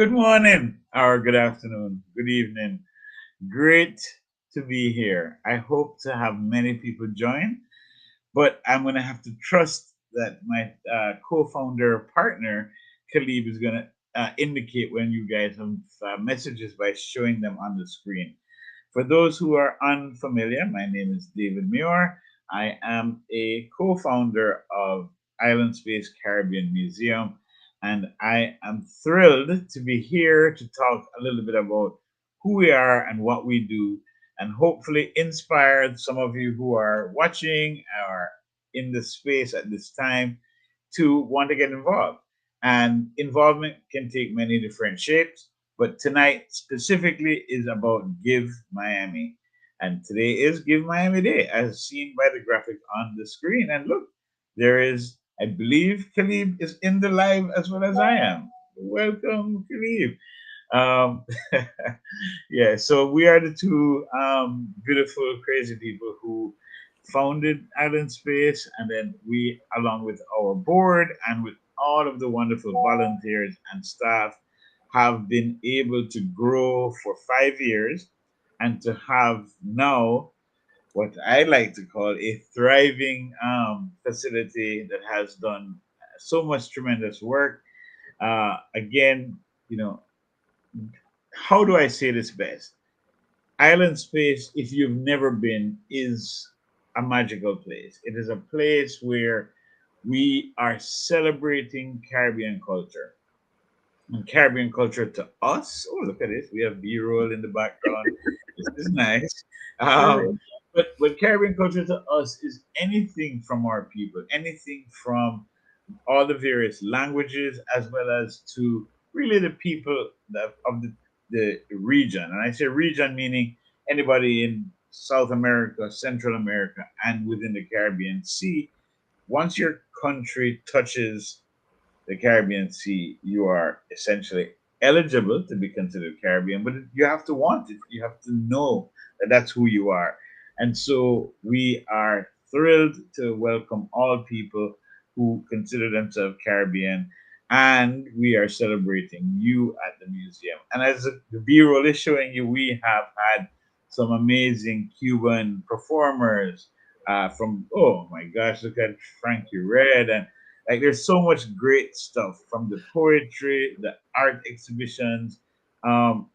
Good morning, or good afternoon, good evening. Great to be here. I hope to have many people join, but I'm going to have to trust that my co-founder partner, Khalib, is going to indicate when you guys have messages by showing them on the screen. For those who are unfamiliar, my name is David Muir. I am a co founder of Island Space Caribbean Museum, and I am thrilled to be here to talk a little bit about who we are and what we do, and hopefully inspired some of you who are watching or in the space at this time to want to get involved. And involvement can take many different shapes, but tonight specifically is about Give Miami. And today is Give Miami Day, as seen by the graphic on the screen. And look, there is, I believe, Khalib is in the live as well as I am. Welcome, Khalib. Um, yeah, so we are the two beautiful, crazy people who founded Island Space, and then we, along with our board and with all of the wonderful volunteers and staff, have been able to grow for 5 years and to have now what I like to call a thriving facility that has done so much tremendous work. Again, you know, how do I say this best? Island Space, if you've never been, is a magical place. It is a place where we are celebrating Caribbean culture. And Caribbean culture to us, oh, look at this. We have B roll in the background. This is nice. Um, Really? but Caribbean culture to us is anything from our people, anything from all the various languages, as well as to really the people that, of the region. And I say region meaning anybody in South America, Central America, and within the Caribbean Sea. Once your country touches the Caribbean Sea, you are essentially eligible to be considered Caribbean, but you have to want it. You have to know that that's who you are. And so we are thrilled to welcome all people who consider themselves Caribbean, and we are celebrating you at the museum. And as the B roll is showing you, we have had some amazing Cuban performers from, oh my gosh, look at Frankie Red, and like there's so much great stuff from the poetry, the art exhibitions, um,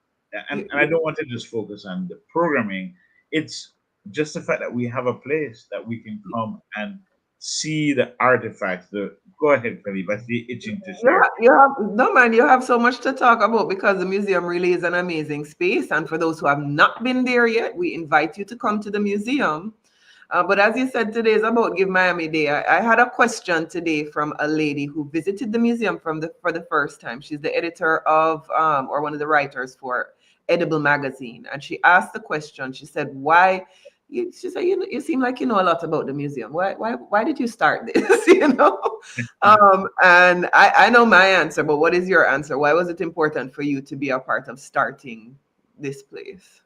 and I You- don't want to just focus on the programming. It's just the fact that we have a place that we can come and see the artifacts. The Go ahead, Khalib. I see you itching to share. you have no man, you have so much to talk about because the museum really is an amazing space. And for those who have not been there yet, we invite you to come to the museum. But as you said, today is about Give Miami Day. I had a question today from a lady who visited the museum for the first time. She's the editor of or one of the writers for Edible Magazine, and she asked the question. She said, "Why?" She said, "You seem like you know a lot about the museum. Why did you start this?" And I know my answer, but what is your answer? Why was it important for you to be a part of starting this place?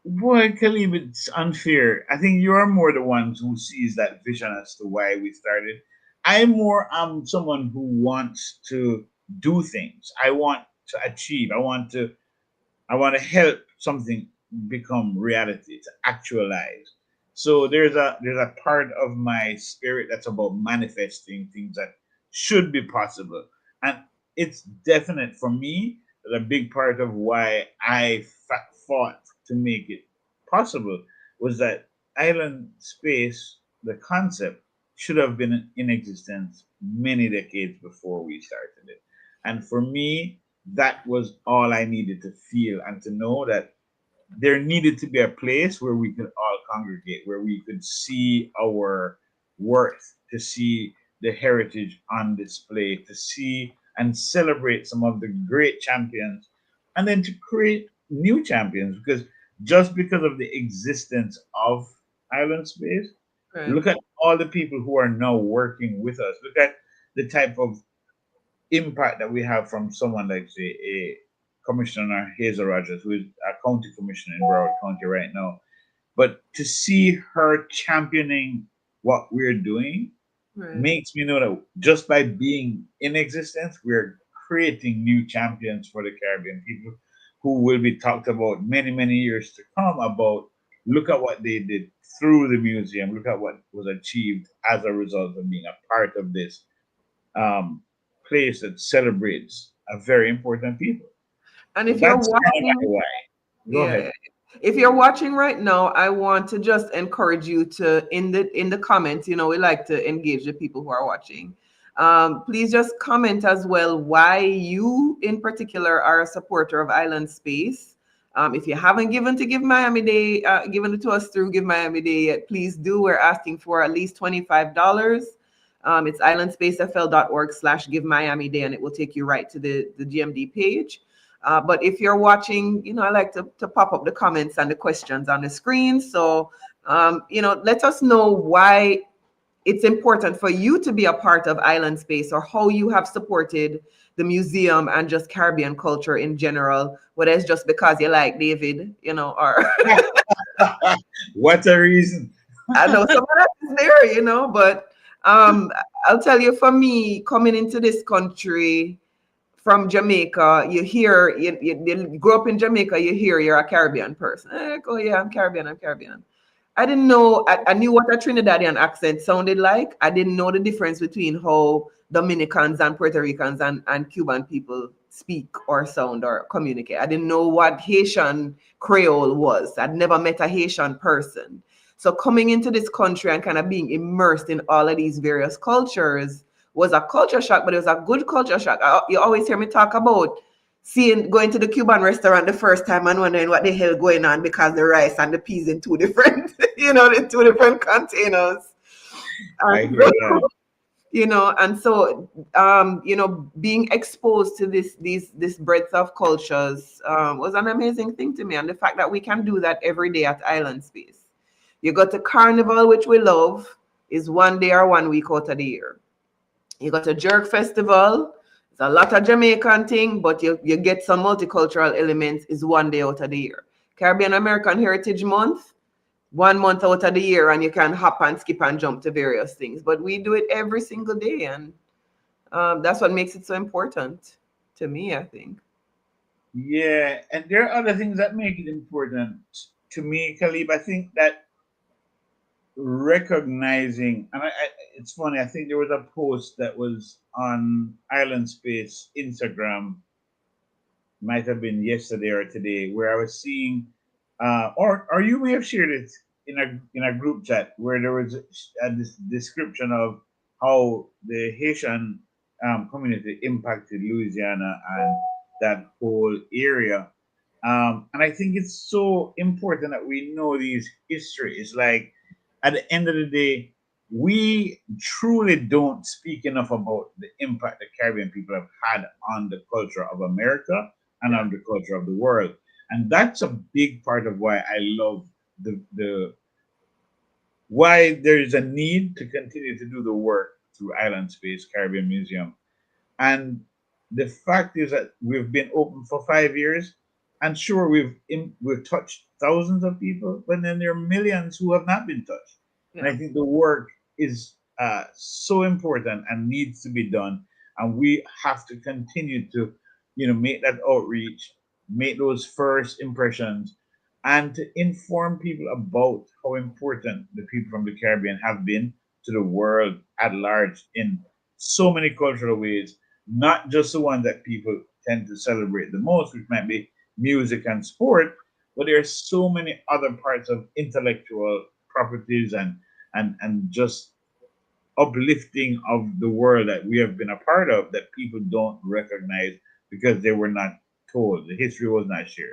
Boy, Khalib, it's unfair. I think you're more the ones who sees that vision as to why we started. I'm more someone who wants to do things. I want to achieve. I want to help something become reality, to actualize. So there's a part of my spirit that's about manifesting things that should be possible, and it's definite for me that a big part of why I fought to make it possible was that island space, the concept, should have been in existence many decades before we started it, and for me that was all I needed to feel and to know that there needed to be a place where we could all congregate, where we could see our worth, to see the heritage on display, to see and celebrate some of the great champions, and then to create new champions. Because just because of the existence of Island Space, Right. look at all the people who are now working with us. Look at the type of impact that we have from someone like, say, a Commissioner Hazel Rogers, who is a county commissioner in Broward County right now. But to see her championing what we're doing Right. makes me know that just by being in existence, we're creating new champions for the Caribbean, people who will be talked about many, many years to come about look at what they did through the museum, look at what was achieved as a result of being a part of this um, place that celebrates a very important people. And So if you're that's kind of watching, my why. Go ahead. yeah, if you're watching right now, I want to just encourage you to in the comments. We like to engage the people who are watching. Please just comment as well why you in particular are a supporter of Island Space. If you haven't given to Give Miami Day, given it to us through Give Miami Day yet, please do. We're asking for at least $25. It's islandspacefl.org/Give Miami Day, and it will take you right to the GMD page. But if you're watching, I like to pop up the comments and the questions on the screen. So, let us know why it's important for you to be a part of Island Space, or how you have supported the museum and just Caribbean culture in general, whether it's just because you like David, or What a reason. I know some of that is there, but I'll tell you, for me, coming into this country from Jamaica, you grow up in Jamaica, you hear you're a Caribbean person. Oh yeah, I'm Caribbean, I'm Caribbean. I didn't know, I knew what a Trinidadian accent sounded like. I didn't know the difference between how Dominicans and Puerto Ricans and Cuban people speak or sound or communicate. I didn't know what Haitian Creole was. I'd never met a Haitian person. So coming into this country and kind of being immersed in all of these various cultures was a culture shock, but it was a good culture shock. You always hear me talk about going to the Cuban restaurant the first time and wondering what the hell going on, because the rice and the peas in two different, the two different containers. I hear that. And so, being exposed to this breadth of cultures was an amazing thing to me. And the fact that we can do that every day at Island Space. You go to Carnival, which we love, is 1 day or 1 week out of the year. You got a Jerk Festival. It's a lot of Jamaican thing, but you get some multicultural elements, is 1 day out of the year. Caribbean American Heritage Month, 1 month out of the year, and you can hop and skip and jump to various things. But we do it every single day, and that's what makes it so important to me, I think. Yeah, and there are other things that make it important to me, Khalib. I think that recognizing, and it's funny, I think there was a post that was on Island Space Instagram, might have been yesterday or today, where I was seeing, or you may have shared it in a group chat, where there was this description of how the Haitian community impacted Louisiana and that whole area. And I think it's so important that we know these histories. Like, at the end of the day, we truly don't speak enough about the impact the Caribbean people have had on the culture of America and on the culture of the world. And that's a big part of why I love the why there is a need to continue to do the work through Island Space Caribbean Museum. And the fact is that we've been open for 5 years, and sure, we've touched thousands of people, but then there are millions who have not been touched. And I think the work is so important and needs to be done, and we have to continue to, make that outreach, make those first impressions, and to inform people about how important the people from the Caribbean have been to the world at large in so many cultural ways, not just the ones that people tend to celebrate the most, which might be music and sport, but there are so many other parts of intellectual properties and just uplifting of the world that we have been a part of that people don't recognize because they were not told. The history was not shared.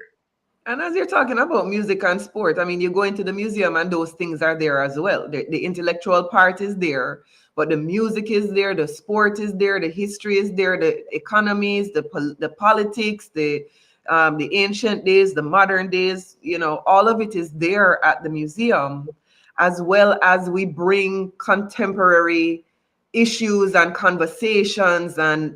And as you're talking about music and sport, I mean, you go into the museum and those things are there as well. The intellectual part is there, but the music is there, the sport is there, the history is there, the economies, the politics, the ancient days, the modern days, all of it is there at the museum, as well as we bring contemporary issues and conversations and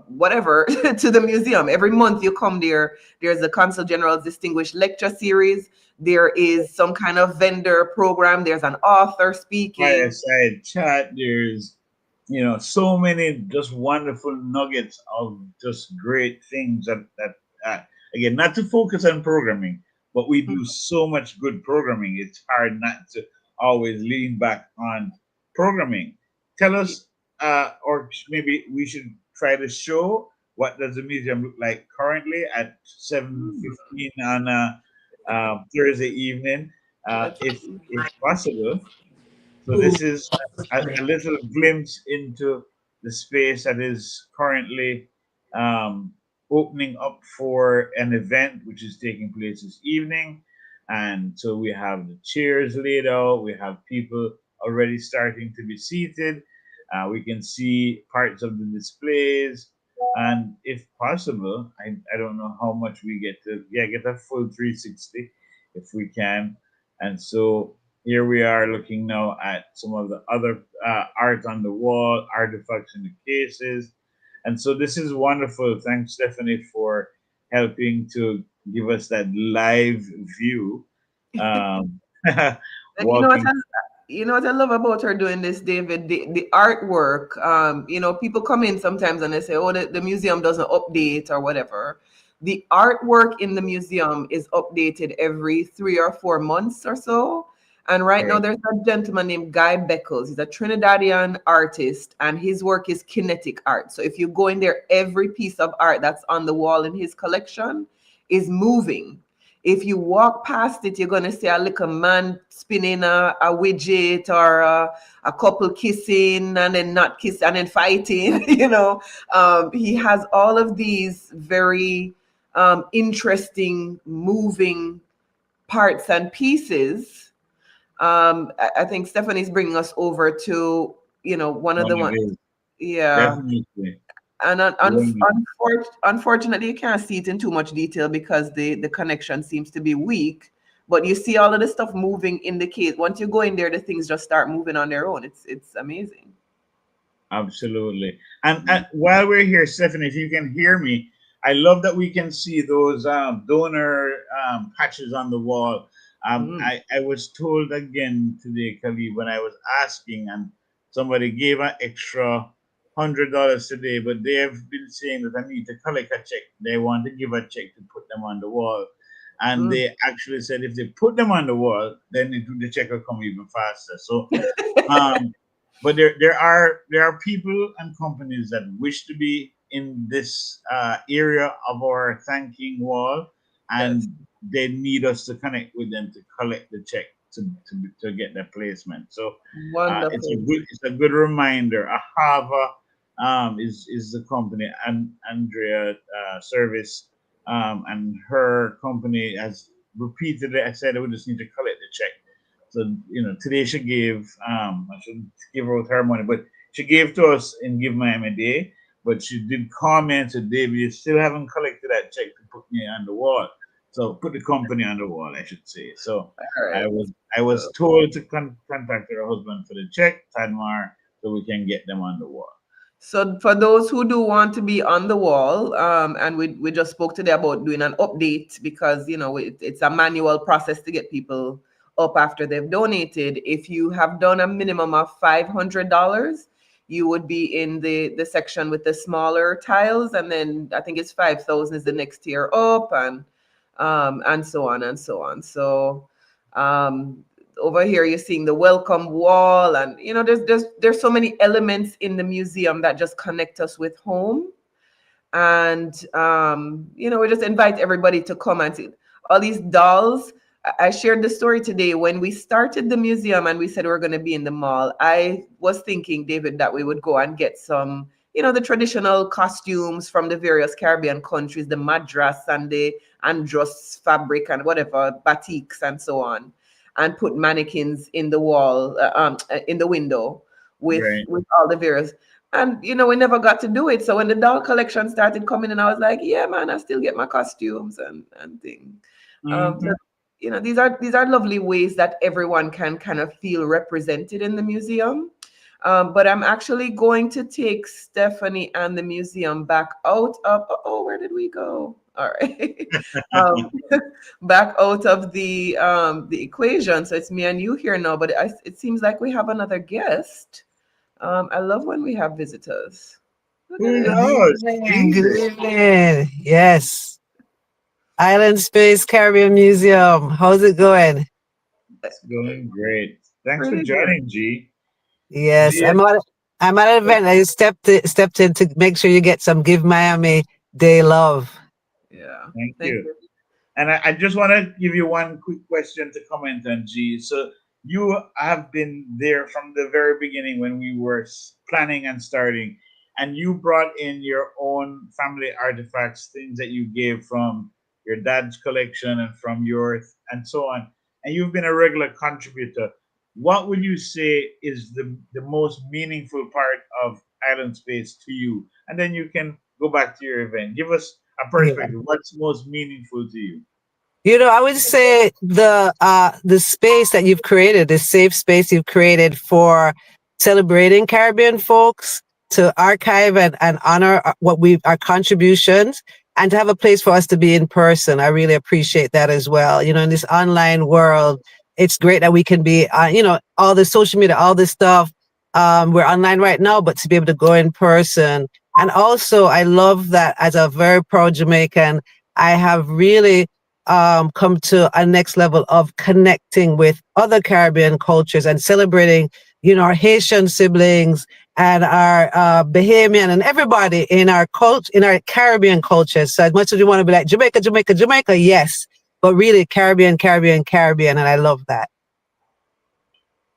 whatever to the museum. Every month you come there, there's a Consul General's Distinguished Lecture Series, there is some kind of vendor program, there's an author speaking. Fireside chat, there's so many just wonderful nuggets of just great things that again, not to focus on programming, but we do so much good programming. It's hard not to always lean back on programming. Tell us, or maybe we should try to show what does the museum look like currently at 7:15 on Thursday evening, Let's if possible. So this is a little glimpse into the space that is currently um, opening up for an event which is taking place this evening. And so we have the chairs laid out. We have people already starting to be seated. We can see parts of the displays. And if possible, I don't know how much we get to, yeah, get a full 360 if we can. And so here we are looking now at some of the other art on the wall, artifacts in the cases. And so this is wonderful. Thanks, Stephanie, for helping to give us that live view. Um, You know what walking. I love about her doing this, David? The artwork. People come in sometimes and they say, "Oh, the museum doesn't update or whatever." The artwork in the museum is updated every 3 or 4 months or so. And right now, Right. there's a gentleman named Guy Beckles. He's a Trinidadian artist, and his work is kinetic art. So if you go in there, every piece of art that's on the wall in his collection is moving. If you walk past it, you're going to see a little man spinning a widget, or a couple kissing and then not kissing and then fighting. He has all of these very interesting, moving parts and pieces. I think Stephanie's bringing us over to, one of One the of ones. his, Yeah. definitely. And One of unfortunately, you can't see it in too much detail because the connection seems to be weak. But you see all of the stuff moving in the case. Once you go in there, the things just start moving on their own. It's amazing. Absolutely. And while we're here, Stephanie, if you can hear me, I love that we can see those donor patches on the wall. Mm, I was told again today, Khalid, when I was asking, and somebody gave an extra $100 today, but they have been saying that I need to collect a check. They want to give a check to put them on the wall. And mm. they actually said if they put them on the wall, then the check will come even faster. So um, but there are people and companies that wish to be in this area of our thanking wall, Yes. and they need us to connect with them to collect the check to get their placement. So Wonderful. it's a good reminder. Ahava is the company, and Andrea Service, and her company has repeatedly. I said we just need to collect the check. So today she gave I shouldn't give out her money, but she gave to us in Give Miami Day. But she did comment to David, you still haven't collected that check to put me on the wall. So put the company on the wall, I should say. So All I right. was I was told to contact her husband for the check, Tadmar, so we can get them on the wall. So for those who do want to be on the wall, and we just spoke today about doing an update because it's a manual process to get people up after they've donated. If you have done a minimum of $500, you would be in the section with the smaller tiles, and then I think it's 5,000 is the next tier up, and so on and so on. So um, over here you're seeing the welcome wall, and there's so many elements in the museum that just connect us with home. And we just invite everybody to come and see all these dolls. I shared the story today when we started the museum and we said we are going to be in the mall. I was thinking, David, that we would go and get some, the traditional costumes from the various Caribbean countries, the madras and the andros fabric and whatever, batiks and so on, and put mannequins in the wall, in the window with Right. all the various. And we never got to do it. So when the doll collection started coming in, I was like, yeah, man, I still get my costumes and things. So, Hmm. these are lovely ways that everyone can kind of feel represented in the museum. But I'm actually going to take Stephanie and the museum back out of, oh, where did we go? All right. um, Back out of the equation. So it's me and you here now, but it seems like we have another guest. I love when we have visitors. Look at Who's this. Good ours? evening. Good Jesus. evening. Yes. Island Space Caribbean Museum. How's it going? It's going great. Thanks for Pretty good. joining, G. Yes, G, I'm at an event. I stepped in to make sure you get some Give Miami Day love. Yeah. thank Thank you. you. And I just want to give you one quick question to comment on, G. So you have been there from the very beginning when we were planning and starting, and you brought in your own family artifacts, things that you gave from your dad's collection and from yours, and so on. And you've been a regular contributor. What would you say is the most meaningful part of Island Space to you? And then you can go back to your event. Give us a Yeah. perspective. What's most meaningful to you? I would say the space that you've created, the safe space you've created for celebrating Caribbean folks, to archive and honor what we our contributions, and to have a place for us to be in person. I really appreciate that as well. In this online world, it's great that we can be, all the social media, all this stuff. We're online right now, but to be able to go in person. And also, I love that as a very proud Jamaican, I have really come to a next level of connecting with other Caribbean cultures and celebrating, our Haitian siblings and our Bahamian and everybody in our in our Caribbean cultures. So as much as we want to be like Jamaica, Jamaica, Jamaica, yes, but really Caribbean, Caribbean, Caribbean, and I love that.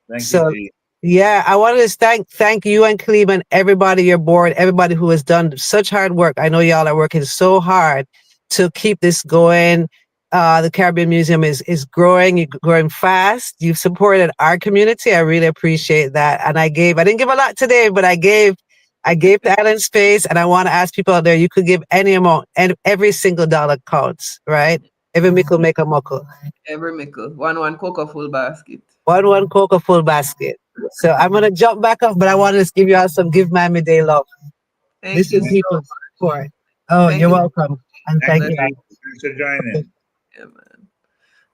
Thank you, So G. yeah, I wanted to thank you and Cleveland, everybody, your board, everybody who has done such hard work. I know y'all are working so hard to keep this going. The Caribbean Museum is growing, growing fast. You've supported our community. I really appreciate that. And I didn't give a lot today, but I gave the island space, and I want to ask people out there, you could give any amount, and every single dollar counts, right? Every mickle make a muckle. Every mickle. One cocoa full basket. One cocoa full basket. So I'm gonna jump back up, but I want to give you all some Give Miami Day love. Thank you Listen, Thank, so people, much. for it. Oh, Thank you're you. welcome, and thanks, thank Bless you. G. Thanks for joining. you, man.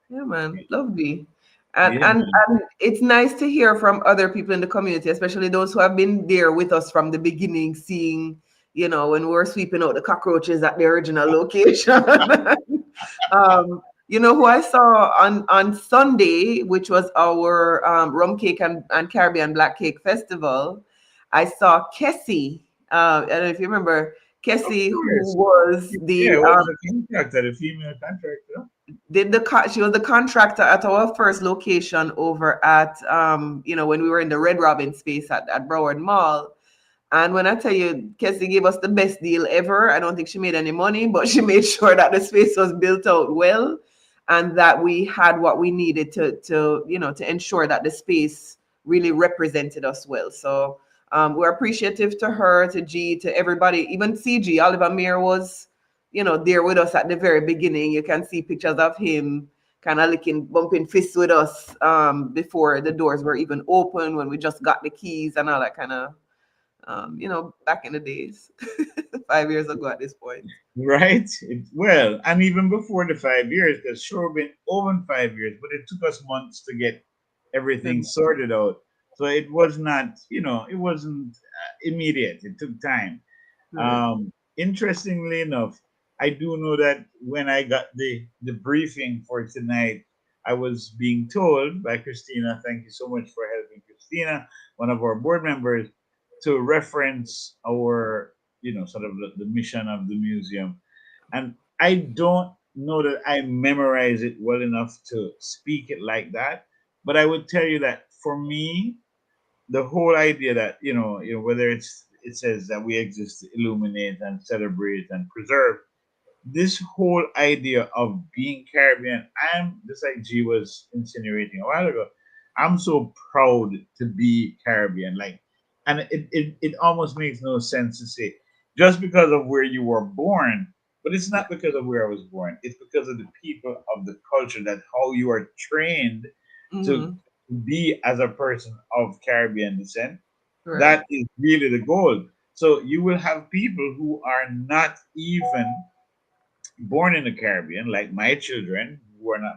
Yeah, man. Lovely. And, Yeah, and man. and it's nice to hear from other people in the community, especially those who have been there with us from the beginning, seeing, when we were sweeping out the cockroaches at the original location. Who I saw on Sunday, which was our rum cake and Caribbean Black Cake Festival. I saw Kessie. I don't know if you remember Of Kessie, who course. was Yeah, the it was a contractor, the female contractor. she was the contractor at our first location over at when we were in the Red Robin space at Broward Mall. And when I tell you, Kessie gave us the best deal ever. I don't think she made any money, but she made sure that the space was built out well and that we had what we needed to ensure that the space really represented us well. So we're appreciative to her, to G, to everybody, even CG. Oliver Muir was, there with us at the very beginning. You can see pictures of him kind of licking, bumping fists with us before the doors were even open, when we just got the keys and all that kind of back in the days, 5 years ago at this point. Right? Well, and even before the 5 years, because sure been over 5 years, but it took us months to get everything Mm, sorted out. So it was not, it wasn't immediate. It took time. right. Interestingly enough, I do know that when I got the briefing for tonight, I was being told by Christina, thank you so much for helping Christina, one of our board members, to reference our, sort of the mission of the museum. And I don't know that I memorize it well enough to speak it like that, but I would tell you that for me, the whole idea that whether it says that we exist to illuminate and celebrate and preserve, this whole idea of being Caribbean, I'm just like G was insinuating a while ago, I'm so proud to be Caribbean. Like, and it almost makes no sense to say just because of where you were born, but it's Yeah. not because of where I was born. It's because of the people of the culture, that how you are trained to Hmm. be as a person of Caribbean descent. Right. That is really the goal. So you will have people who are not even born in the Caribbean, like my children, who are not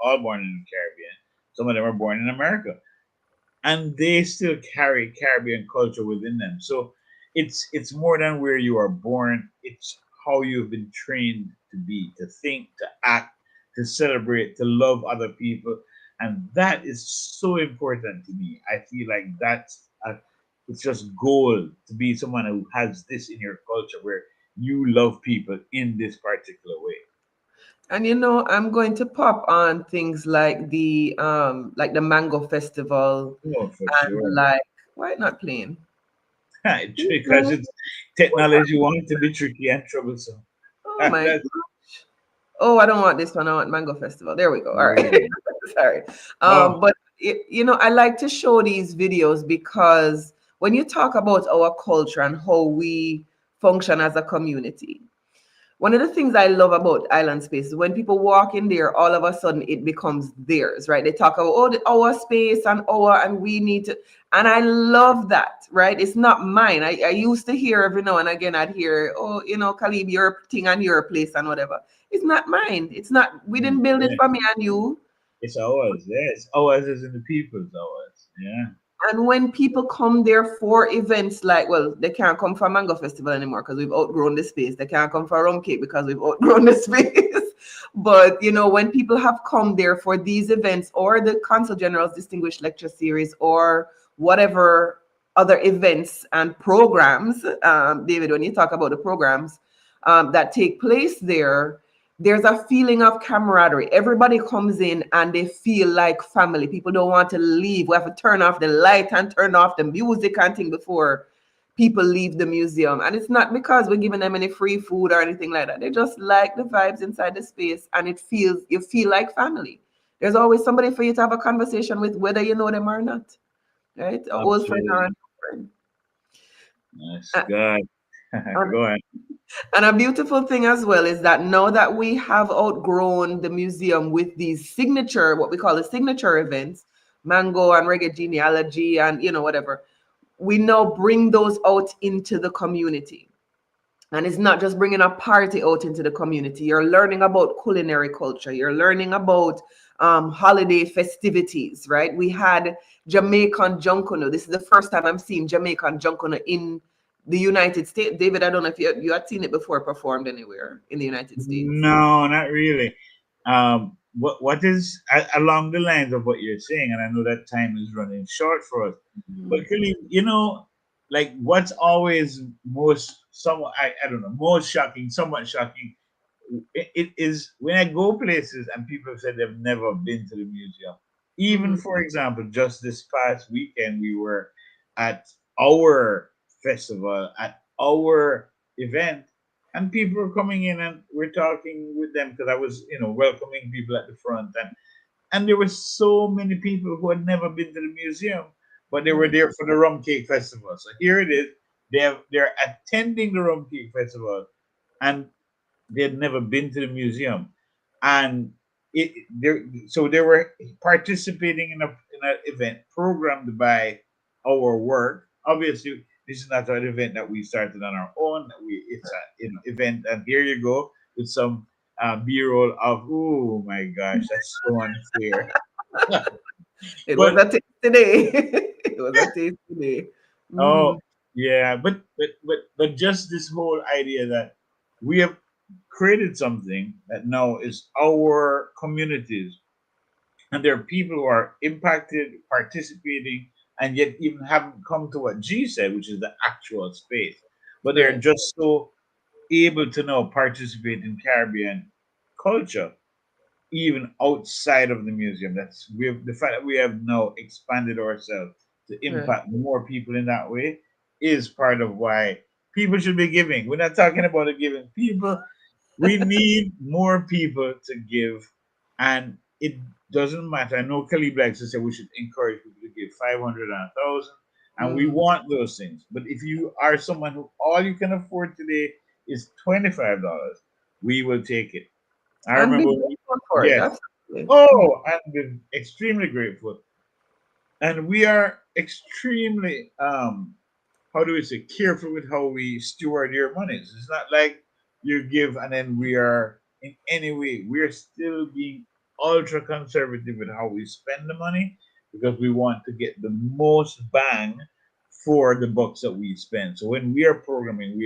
all born in the Caribbean. Some of them are born in America. and they still carry Caribbean culture within them. So it's more than where you are born. It's how you've been trained to be, to think, to act, to celebrate, to love other people, and that is so important to me. I feel like it's just gold to be someone who has this in your culture where you love people in this particular way. And you know, I'm going to pop on things like the Mango Festival Oh, for and sure. like why not playing? Because it's technology wanting to be tricky and troublesome. Oh my That's gosh. Oh, I don't want this one. I want Mango Festival. There we go. All right. oh, Sorry. oh, But you know, I like to show these videos because when you talk about our culture and how we function as a community, one of the things I love about Island Space is when people walk in there, all of a sudden it becomes theirs, right? They talk about, oh, our space and our, and we need to, and I love that, right? It's not mine. I used to hear every now and again, I'd hear, oh, you know, Khalib, your thing and your place and whatever. It's not mine. It's not, we didn't build it yeah. for me and you. It's ours. Yes, ours is in the people's ours. Yeah, And when people come there for events like, well, they can't come for Mango Festival anymore because we've outgrown the space. They can't come for Rum Cake because we've outgrown the space. But, you know, when people have come there for these events or the Consul General's Distinguished Lecture Series or whatever other events and programs, David, when you talk about the programs that take place there, there's a feeling of camaraderie. Everybody comes in and they feel like family. People don't want to leave. We have to turn off the light and turn off the music and thing before people leave the museum. And it's not because we're giving them any free food or anything like that. They just like the vibes inside the space and you feel like family. There's always somebody for you to have a conversation with, whether you know them or not. Right? An old friend or a absolutely. new friend. Yes, God. And Go ahead. And a beautiful thing as well is that now that we have outgrown the museum with these signature, what we call the signature events, Mango and Reggae Genealogy and you know whatever, we now bring those out into the community. And it's not just bringing a party out into the community. You're learning about culinary culture. You're learning about holiday festivities, right? We had Jamaican Junkono. This is the first time I'm seeing Jamaican Junkono in the United States. David, I don't know if you had seen it before performed anywhere in the United States. No, not really. What is along the lines of what you're saying, and I know that time is running short for us. But Mhm. really, like what's always most somewhat I don't know most shocking, somewhat shocking. It is when I go places and people have said they've never been to the museum. Even Mhm. for example, just this past weekend we were at our festival, at our event, and people were coming in and we're talking with them because I was, welcoming people at the front, and there were so many people who had never been to the museum, but they were Right. there for the rum cake festival. So here it is. They're attending the rum cake festival, and they had never been to the museum, and they were participating in an event programmed by our work. Obviously, this is not an event that we started on our own. It's a event, and here you go with some b-roll of, oh my gosh, that's so unfair. It was But a taste today. It was a taste today. oh Mhm. yeah, but just this whole idea that we have created something that now is our communities, and there are people who are impacted, participating, and yet even haven't come to what G said, which is the actual space. But they're Right. just so able to now participate in Caribbean culture, even outside of the museum. The fact that we have now expanded ourselves to Right. impact more people in that way is part of why people should be giving. We're not talking about the giving. We need more people to give, and it doesn't matter. I know Khalid likes to say we should encourage people to give 500 and 1,000, and we Mm. want those things. But if you are someone who all you can afford today is $25, we will take it. I And be remember, grateful for it. yes. Absolutely. Mm. Oh, I've been extremely grateful, and we are extremely how do we say, careful with how we steward your monies. It's not like you give and then we are in any way, we are still being ultra conservative with how we spend the money, because we want to get the most bang for the bucks that we spend. So when we are programming,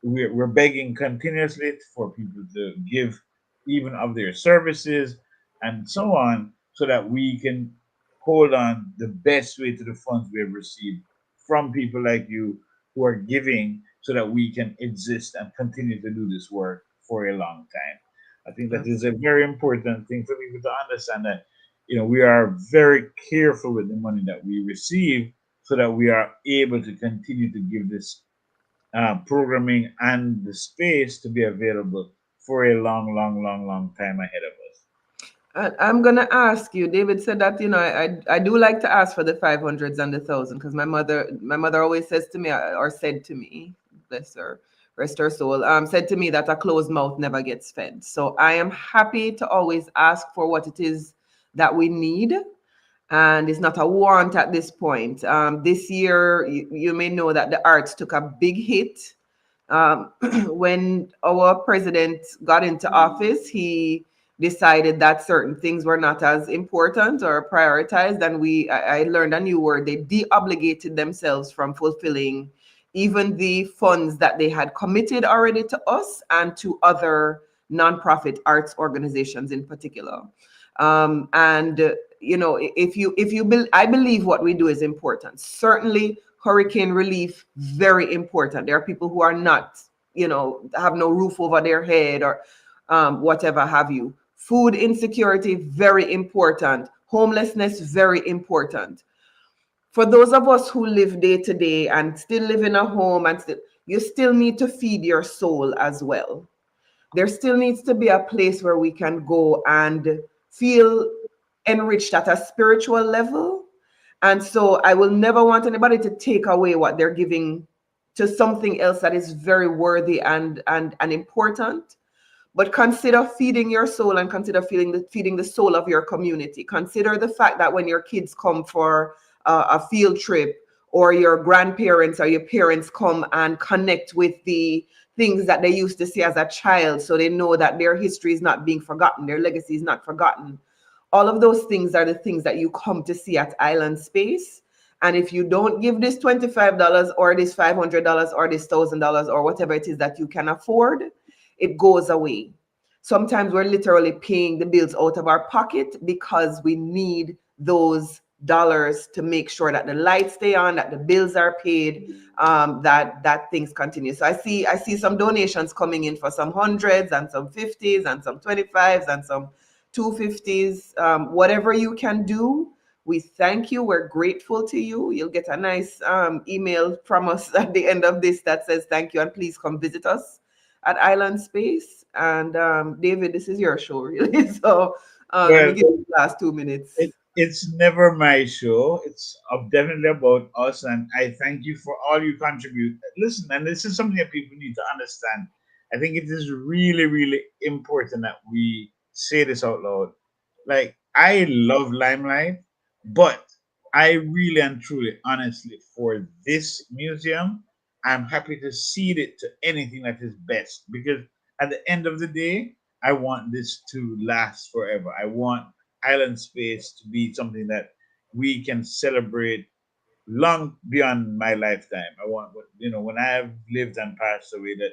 we're begging continuously for people to give even of their services and so on, so that we can hold on the best way to the funds we have received from people like you who are giving, so that we can exist and continue to do this work for a long time. I think that is a very important thing for people to understand, that we are very careful with the money that we receive, so that we are able to continue to give this programming and the space to be available for a long, long, long, long time ahead of us. I'm gonna ask you. David said that I do like to ask for the 500s and the thousand, because my mother always says to me, or said to me, bless her, rest her soul, said to me that a closed mouth never gets fed. So I am happy to always ask for what it is that we need, and it's not a want at this point. This year, you may know that the arts took a big hit. When our president got into office, he decided that certain things were not as important or prioritized, and I learned a new word. They de-obligated themselves from fulfilling even the funds that they had committed already to us and to other nonprofit arts organizations in particular. And I believe what we do is important. Certainly, hurricane relief, very important. There are people who are not, have no roof over their head, or whatever have you. Food insecurity, very important. Homelessness, very important. For those of us who live day to day and still live in a home, you still need to feed your soul as well. There still needs to be a place where we can go and feel enriched at a spiritual level. And so I will never want anybody to take away what they're giving to something else that is very worthy and important. But consider feeding your soul, and consider feeding the soul of your community. Consider the fact that when your kids come for a field trip, or your grandparents or your parents come and connect with the things that they used to see as a child, so they know that their history is not being forgotten, their legacy is not forgotten. All of those things are the things that you come to see at Island Space. And if you don't give this $25 or this $500 or this $1,000 or whatever it is that you can afford, it goes away. Sometimes we're literally paying the bills out of our pocket because we need those dollars to make sure that the lights stay on, that the bills are paid, that things continue. So I see some donations coming in for some hundreds and some 50s and some 25s and some 250s. Whatever you can do, we thank you. We're grateful to you. You'll get a nice email from us at the end of this that says thank you, and please come visit us at Island Space. And David, this is your show, really. So let me Well, give you the last 2 minutes. it's never my show. It's definitely about us, and I thank you for all you contribute. Listen, and this is something that people need to understand. I think it is really, really important that we say this out loud. Like, I love Limelight, but I really and truly, honestly, for this museum, I'm happy to cede it to anything that is best, because at the end of the day, I want this to last forever. I want Island Space to be something that we can celebrate long beyond my lifetime. I want, when I have lived and passed away, that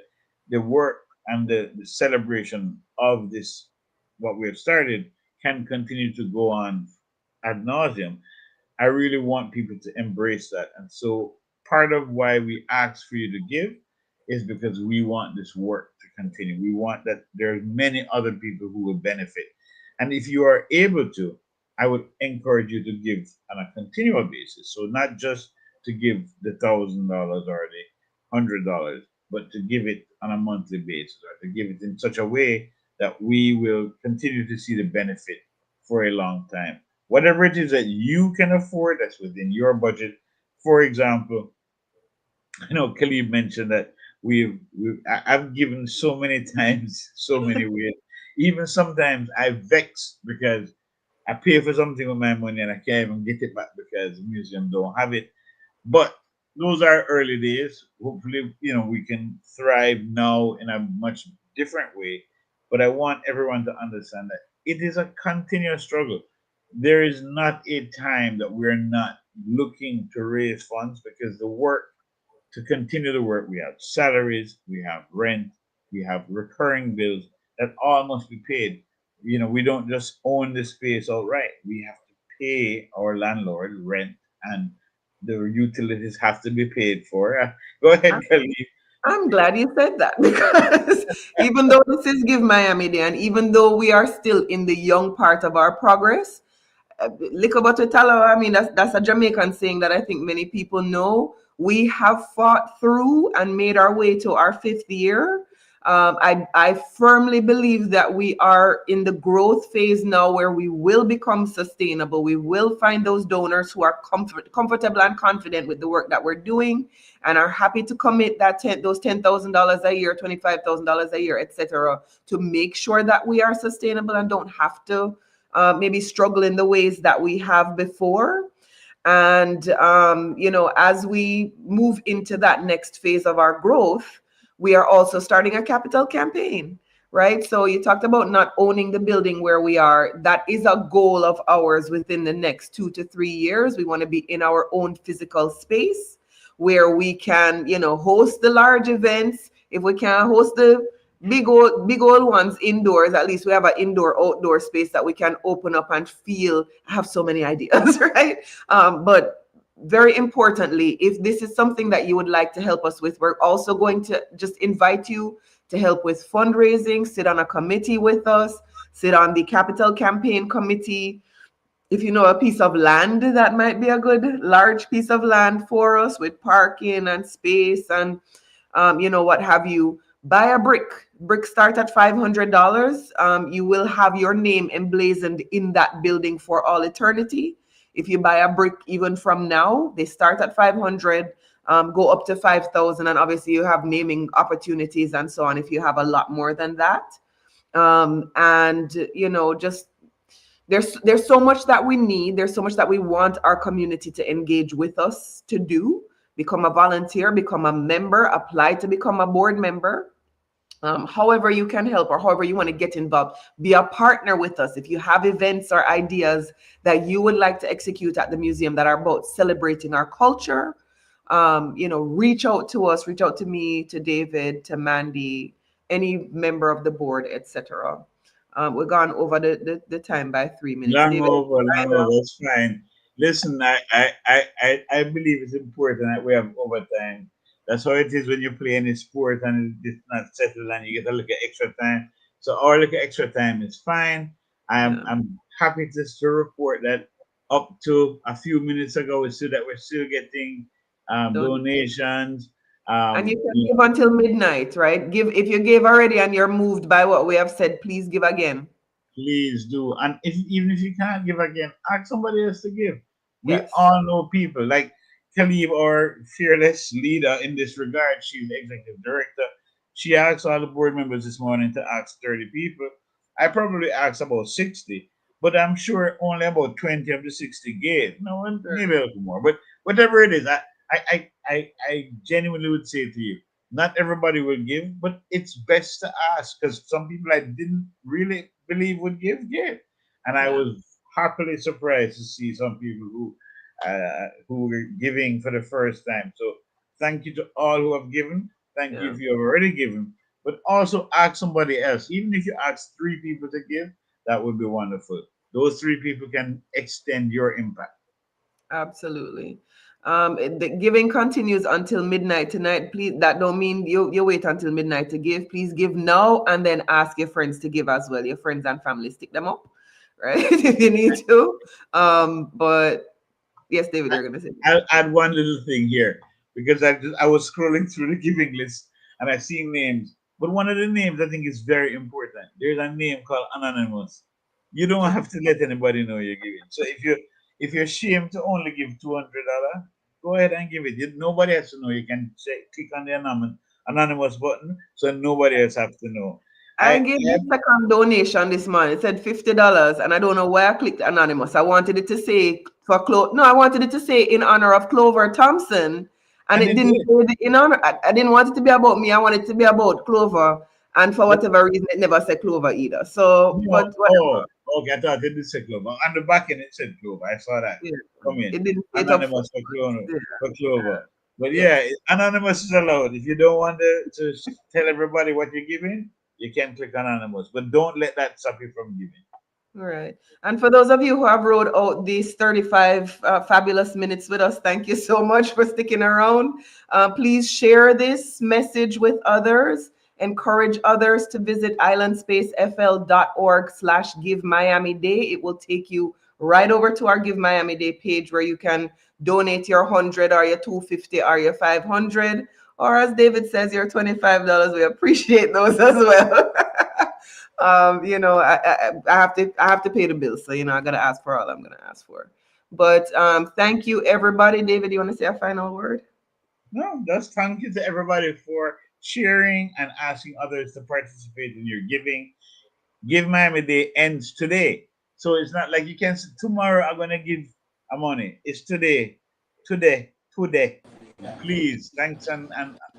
the work and the celebration of this, what we have started, can continue to go on ad nauseum. I really want people to embrace that. And so part of why we ask for you to give is because we want this work to continue. We want that there's many other people who will benefit. And if you are able to, I would encourage you to give on a continual basis. So not just to give the $1,000 or the $100, but to give it on a monthly basis, or to give it in such a way that we will continue to see the benefit for a long time. Whatever it is that you can afford, that's within your budget. For example, I know Khalid mentioned that I've given so many times, so many ways. Even sometimes I vex because I pay for something with my money and I can't even get it back because the museum don't have it. But those are early days. Hopefully, we can thrive now in a much different way. But I want everyone to understand that it is a continuous struggle. there is not a time that we're not looking to raise funds because the work to continue the work, we have salaries, we have rent, we have recurring bills that all must be paid. We don't just own the space outright. We have to pay our landlord rent, and the utilities have to be paid for. Go ahead, Kelly. I'm glad you said that because even though this is Give Miami Day and even though we are still in the young part of our progress, lick about it, I mean, that's a Jamaican saying that I think many people know. We have fought through and made our way to our 5th year. I firmly believe that we are in the growth phase now where we will become sustainable. We will find those donors who are comfortable and confident with the work that we're doing and are happy to commit those $10,000 a year, $25,000 a year, etc., to make sure that we are sustainable and don't have to maybe struggle in the ways that we have before. And, as we move into that next phase of our growth, we are also starting a capital campaign, right? So you talked about not owning the building where we are. That is a goal of ours within the next 2 to 3 years. We want to be in our own physical space where we can, host the large events. If we can't host the big old ones indoors, at least we have an indoor outdoor space that we can open up and feel. I have so many ideas, right? But very importantly, if this is something that you would like to help us with, we're also going to just invite you to help with fundraising, sit on a committee with us, sit on the capital campaign committee. If you know a piece of land that might be a good large piece of land for us with parking and space and what have you, buy a brick. Bricks start at $500. You will have your name emblazoned in that building for all eternity. If you buy a brick even from now, they start at 500, go up to 5,000, and obviously you have naming opportunities and so on if you have a lot more than that. Just there's so much that we need. There's so much that we want our community to engage with us to do. Become a volunteer, become a member, apply to become a board member. However you can help or however you want to get involved, be a partner with us. If you have events or ideas that you would like to execute at the museum that are about celebrating our culture, reach out to us, reach out to me, to David, to Mandy, any member of the board, etc. We've gone over the time by 3 minutes. Long David, over, long over. That's fine. Listen, I believe it's important that we have overtime. That's how it is when you play any sport and it's not settled and you get a little extra time. So our little extra time is fine. I'm happy just to report that up to a few minutes ago, we see that we're still getting donations. And you can give until midnight, right? Give if you gave already and you're moved by what we have said, please give again. Please do. And even if you can't give again, ask somebody else to give. We Yes. all know people like Khalib, our fearless leader in this regard. She's the executive director. She asked all the board members this morning to ask 30 people. I probably asked about 60, but I'm sure only about 20 of the 60 gave. No, maybe a little more. But whatever it is, I genuinely would say to you, not everybody will give, but it's best to ask because some people I didn't really believe would give. And I was happily surprised to see some people who were giving for the first time. So thank you to all who have given. Thank you if you have already given. But also ask somebody else. Even if you ask 3 people to give, that would be wonderful. Those 3 people can extend your impact. Absolutely. The giving continues until midnight tonight. Please, that don't mean you wait until midnight to give. Please give now and then ask your friends to give as well. Your friends and family, stick them up, right? If you need to. But yes, David, you're gonna say. I'll add one little thing here because I was scrolling through the giving list and I see names. But one of the names I think is very important. There's a name called Anonymous. You don't have to let anybody know you're giving. So if you're ashamed to only give $200, go ahead and give it. Nobody has to know. You can click on the anonymous button so nobody else has to know. I gave the second donation this month. It said $50, and I don't know why I clicked anonymous. I wanted it to say I wanted it to say in honor of Clover Thompson, and it didn't say in honor. I didn't want it to be about me. I wanted it to be about Clover, And for whatever reason, it never said Clover either. So, No, but whatever. okay, I thought it did say Clover. On the back end, it said Clover. I saw that. Yeah. Come in. It didn't say it up front. Anonymous for Clover. Yeah. For Clover. But Yeah. yeah, anonymous is allowed. If you don't want to tell everybody what you're giving, you can click anonymous. But don't let that stop you from giving. All right. And for those of you who have rode out these 35 fabulous minutes with us, thank you so much for sticking around. Please share this message with others. Encourage others to visit islandspacefl.org/Give Miami Day. It will take you right over to our Give Miami Day page where you can donate your 100 or your 250 or your 500. Or as David says, your $25. We appreciate those as well. You know, I have to pay the bills, so you know I gotta ask for all I'm gonna ask for. But thank you, everybody. David, you want to say a final word? No, just thank you to everybody for sharing and asking others to participate in your giving. Give Miami Day ends today. So it's not like you can say tomorrow I'm gonna give a money. It's today. Today. Today. Please, thanks and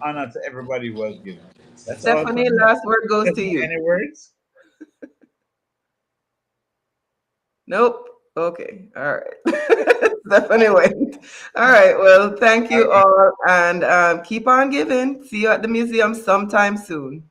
honor to everybody who has given. That's all Stephanie, from me. last word goes to Stephanie, you. any words? Nope. Okay. All right. Stephanie went. All right. Well, thank you all, and keep on giving. See you at the museum sometime soon.